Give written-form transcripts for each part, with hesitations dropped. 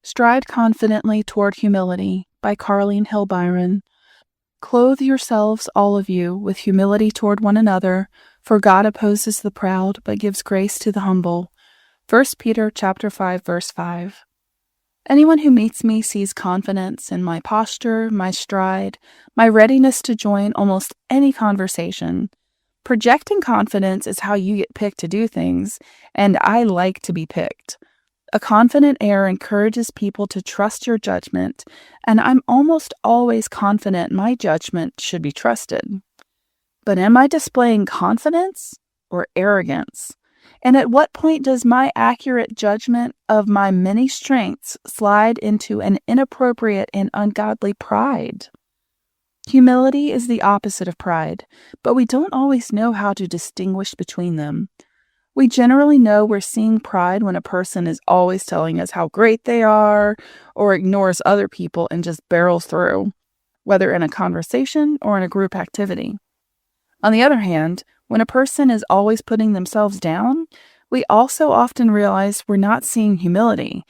Stride confidently toward humility by Carlene Byron. Clothe yourselves, all of you, with humility toward one another, for God opposes the proud, but gives grace to the humble. 1 Peter chapter 5, verse 5. Anyone who meets me sees confidence in my posture, my stride, my readiness to join almost any conversation. Projecting confidence is how you get picked to do things, and I like to be picked. A confident air encourages people to trust your judgment, and I'm almost always confident my judgment should be trusted. But am I displaying confidence or arrogance? And at what point does my accurate judgment of my many strengths slide into an inappropriate and ungodly pride? Humility is the opposite of pride, but we don't always know how to distinguish between them. We generally know we're seeing pride when a person is always telling us how great they are or ignores other people and just barrels through, whether in a conversation or in a group activity. On the other hand, when a person is always putting themselves down, we also often realize we're not seeing humility.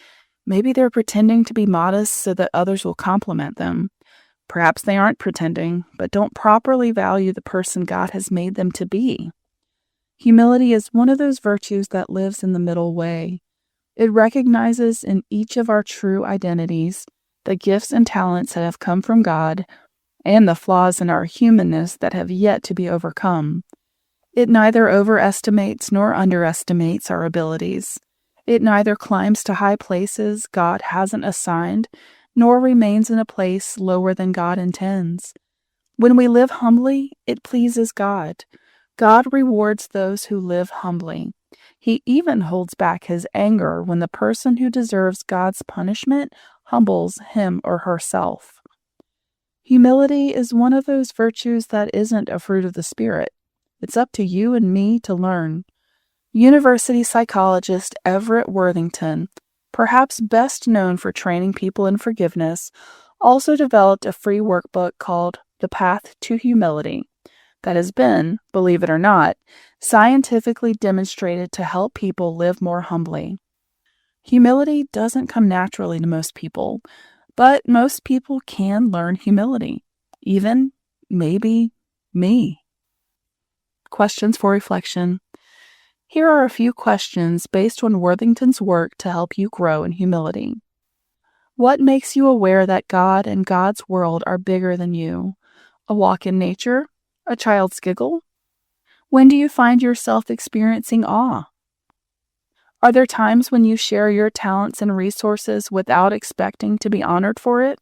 Maybe they're pretending to be modest so that others will compliment them. Perhaps they aren't pretending, but don't properly value the person God has made them to be. Humility is one of those virtues that lives in the middle way. It recognizes in each of our true identities the gifts and talents that have come from God and the flaws in our humanness that have yet to be overcome. It neither overestimates nor underestimates our abilities. It neither climbs to high places God hasn't assigned, nor remains in a place lower than God intends. When we live humbly, it pleases God. God rewards those who live humbly. He even holds back his anger when the person who deserves God's punishment humbles him or herself. Humility is one of those virtues that isn't a fruit of the Spirit. It's up to you and me to learn. University psychologist Everett Worthington, perhaps best known for training people in forgiveness, also developed a free workbook called The Path to Humility that has been, believe it or not, scientifically demonstrated to help people live more humbly. Humility doesn't come naturally to most people, but most people can learn humility, even, maybe, me. Questions for reflection. Here are a few questions based on Worthington's work to help you grow in humility. What makes you aware that God and God's world are bigger than you? A walk in nature? A child's giggle? When do you find yourself experiencing awe? Are there times when you share your talents and resources without expecting to be honored for it?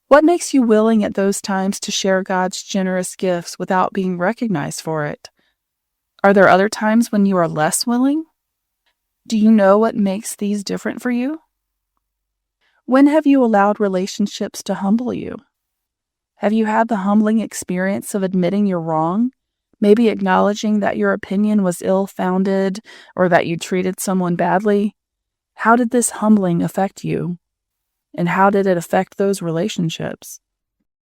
What makes you willing at those times to share God's generous gifts without being recognized for it? Are there other times when you are less willing? Do you know what makes these different for you? When have you allowed relationships to humble you? Have you had the humbling experience of admitting you're wrong, maybe acknowledging that your opinion was ill-founded or that you treated someone badly? How did this humbling affect you? And how did it affect those relationships?